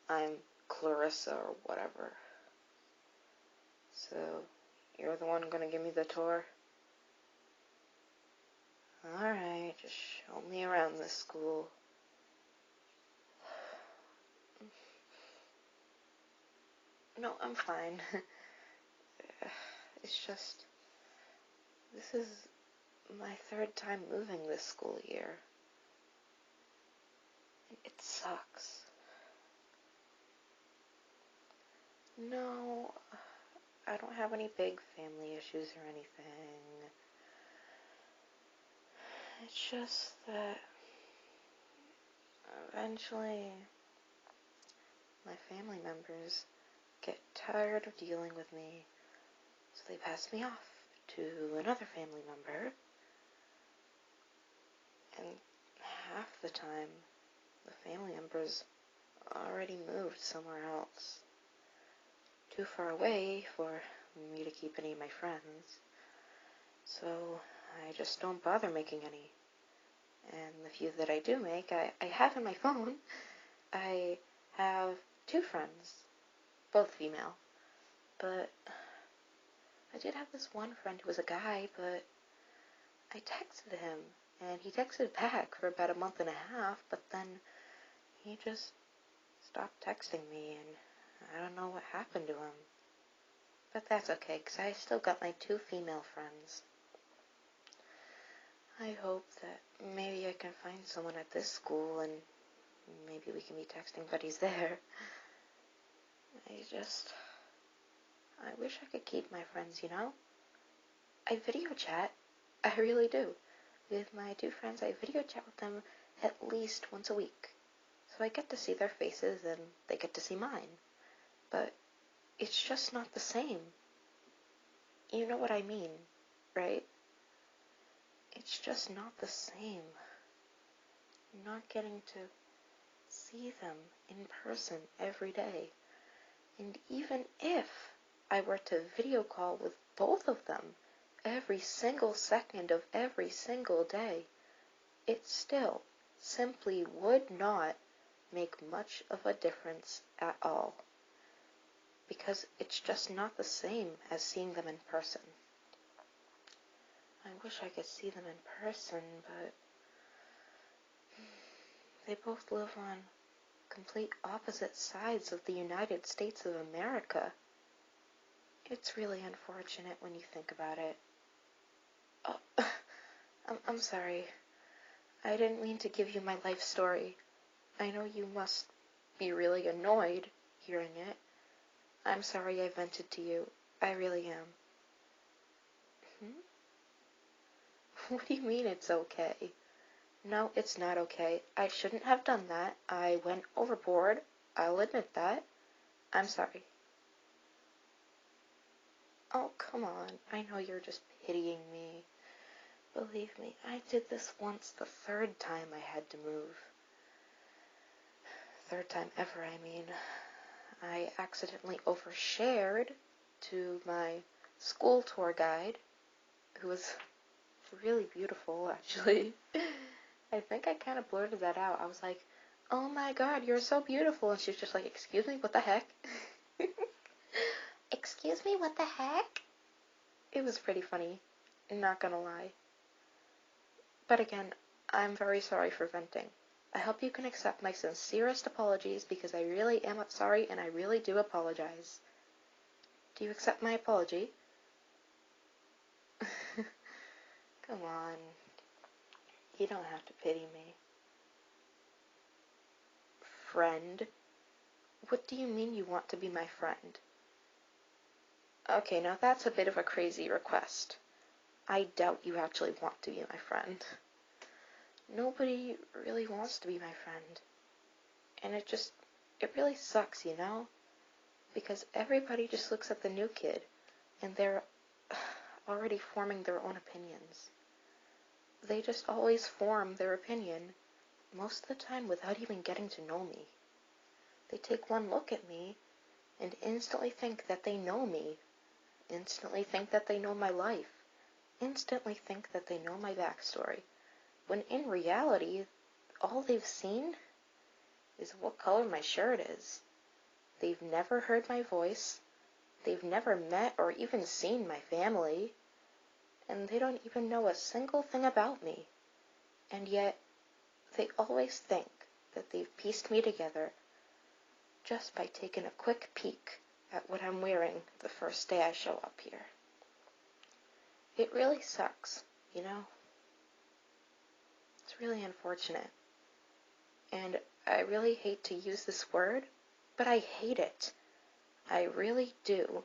I'm Clarissa or whatever. So, you're the one gonna give me the tour? Alright, just show me around this school. No, I'm fine. It's just, this is my third time moving this school year. It sucks. No, I don't have any big family issues or anything. It's just that eventually my family members get tired of dealing with me, so they pass me off to another family member, and half the time the family members already moved somewhere else, too far away for me to keep any of my friends, so I just don't bother making any. And the few that I do make, I have in my phone. I have 2 friends, both female, but I did have this one friend who was a guy, but I texted him, and he texted back for about a month and a half, but then he just stopped texting me, and I don't know what happened to him. But that's okay, because I still got my 2 female friends. I hope that maybe I can find someone at this school, and maybe we can be texting buddies there. I wish I could keep my friends, you know? I video chat. I really do. With my 2 friends, I video chat with them at least once a week. So I get to see their faces, and they get to see mine. But it's just not the same. You know what I mean, right? It's just not the same. Not getting to see them in person every day. And even if I were to video call with both of them every single second of every single day, it still simply would not make much of a difference at all. Because it's just not the same as seeing them in person. I wish I could see them in person, but they both live on complete opposite sides of the United States of America. It's really unfortunate when you think about it. Oh, I'm sorry. I didn't mean to give you my life story. I know you must be really annoyed hearing it. I'm sorry I vented to you. I really am. What do you mean it's okay? No, it's not okay. I shouldn't have done that. I went overboard. I'll admit that. I'm sorry. Oh, come on. I know you're just pitying me. Believe me, I did this once the 3rd time I had to move. 3rd time ever, I mean. I accidentally overshared to my school tour guide, who was really beautiful, actually. I think I kind of blurted that out. I was like, "Oh my god, you're so beautiful." And she was just like, "Excuse me, what the heck?" Excuse me, what the heck? It was pretty funny, not gonna lie. But again, I'm very sorry for venting. I hope you can accept my sincerest apologies, because I really am sorry and I really do apologize. Do you accept my apology? Come on. You don't have to pity me. Friend? What do you mean you want to be my friend? Okay, now that's a bit of a crazy request. I doubt you actually want to be my friend. Nobody really wants to be my friend. And it really sucks, you know? Because everybody just looks at the new kid, and they're already forming their own opinions. They just always form their opinion, most of the time without even getting to know me. They take one look at me, and instantly think that they know me, instantly think that they know my life, instantly think that they know my backstory, when in reality, all they've seen is what color my shirt is. They've never heard my voice. They've never met or even seen my family. And they don't even know a single thing about me. And yet, they always think that they've pieced me together just by taking a quick peek at what I'm wearing the first day I show up here. It really sucks, you know? It's really unfortunate. And I really hate to use this word, but I hate it. I really do.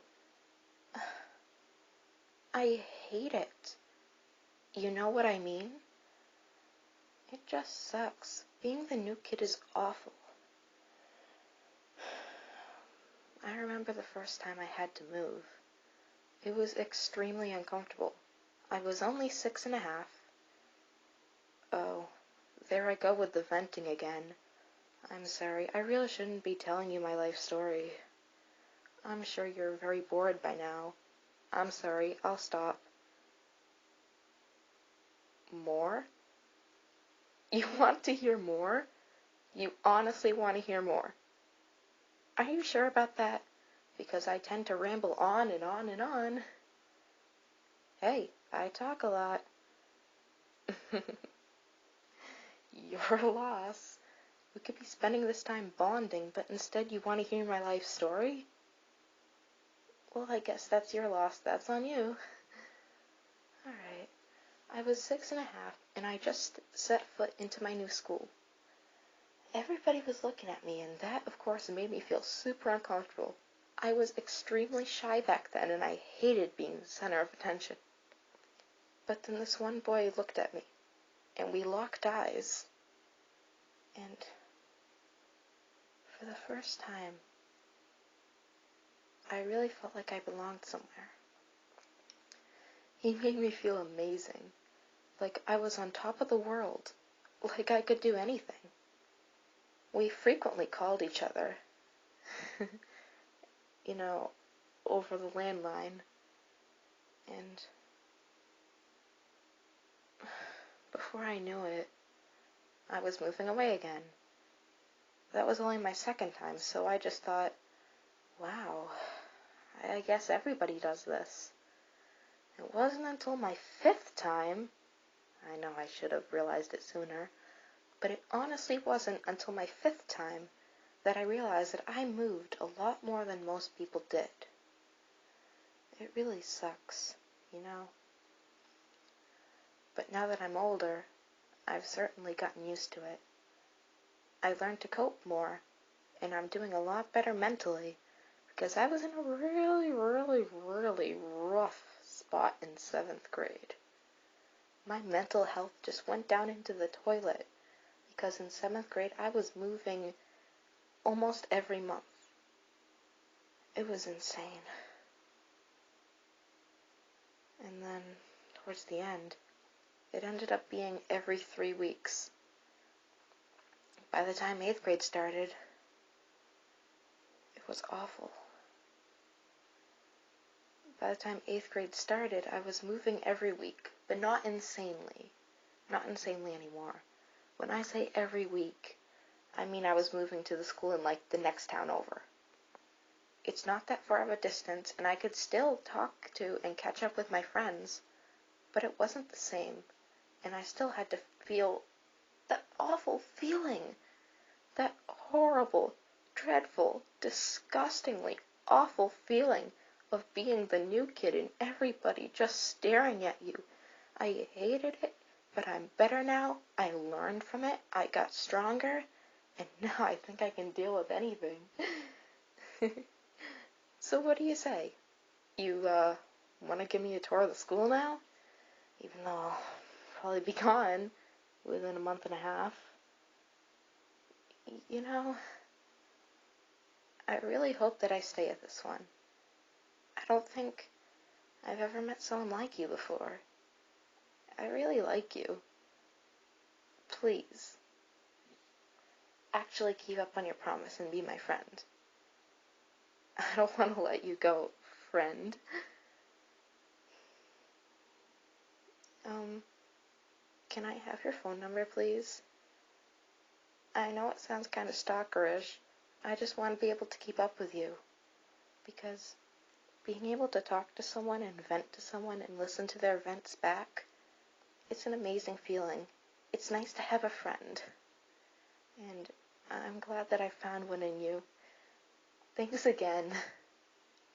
I hate it. You know what I mean? It just sucks. Being the new kid is awful. I remember the first time I had to move. It was extremely uncomfortable. I was only 6.5. Oh, there I go with the venting again. I'm sorry, I really shouldn't be telling you my life story. I'm sure you're very bored by now. I'm sorry, I'll stop. More? You want to hear more? You honestly want to hear more? Are you sure about that? Because I tend to ramble on and on and on. Hey, I talk a lot. You're a loss. We could be spending this time bonding, but instead you want to hear my life story? Well, I guess that's your loss. That's on you. Alright. I was 6.5, and I just set foot into my new school. Everybody was looking at me, and that, of course, made me feel super uncomfortable. I was extremely shy back then, and I hated being the center of attention. But then this one boy looked at me, and we locked eyes. And for the first time, I really felt like I belonged somewhere. He made me feel amazing, like I was on top of the world, like I could do anything. We frequently called each other, you know, over the landline, and before I knew it, I was moving away again. That was only my second time, so I just thought, wow, I guess everybody does this. It wasn't until my 5th time, I know I should have realized it sooner, but it honestly wasn't until my 5th time that I realized that I moved a lot more than most people did. It really sucks, you know? But now that I'm older, I've certainly gotten used to it. I learned to cope more, and I'm doing a lot better mentally, because I was in a really, really, really rough spot in 7th grade. My mental health just went down into the toilet, because in 7th grade I was moving almost every month. It was insane. And then, towards the end, it ended up being every 3 weeks. By the time 8th grade started, it was awful. By the time 8th grade started, I was moving every week, but not insanely. Not insanely anymore. When I say every week, I mean I was moving to the school in, like, the next town over. It's not that far of a distance, and I could still talk to and catch up with my friends, but it wasn't the same, and I still had to feel that awful feeling, that horrible, dreadful, disgustingly awful feeling of being the new kid and everybody just staring at you. I hated it, but I'm better now. I learned from it. I got stronger, and now I think I can deal with anything. So what do you say? You, want to give me a tour of the school now? Even though I'll probably be gone within a month and a half. You know, I really hope that I stay at this one. I don't think I've ever met someone like you before. I really like you. Please, actually keep up on your promise and be my friend. I don't want to let you go, friend. Can I have your phone number, please? I know it sounds kind of stalkerish, I just want to be able to keep up with you, because being able to talk to someone and vent to someone and listen to their vents back, it's an amazing feeling. It's nice to have a friend. And I'm glad that I found one in you. Thanks again.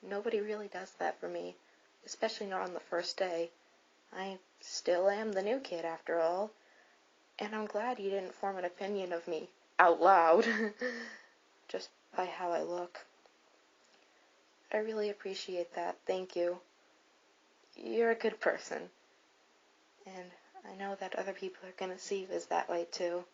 Nobody really does that for me, especially not on the first day. I still am the new kid after all, and I'm glad you didn't form an opinion of me out loud, just by how I look. I really appreciate that. Thank you. You're a good person, and I know that other people are going to see you as that way too.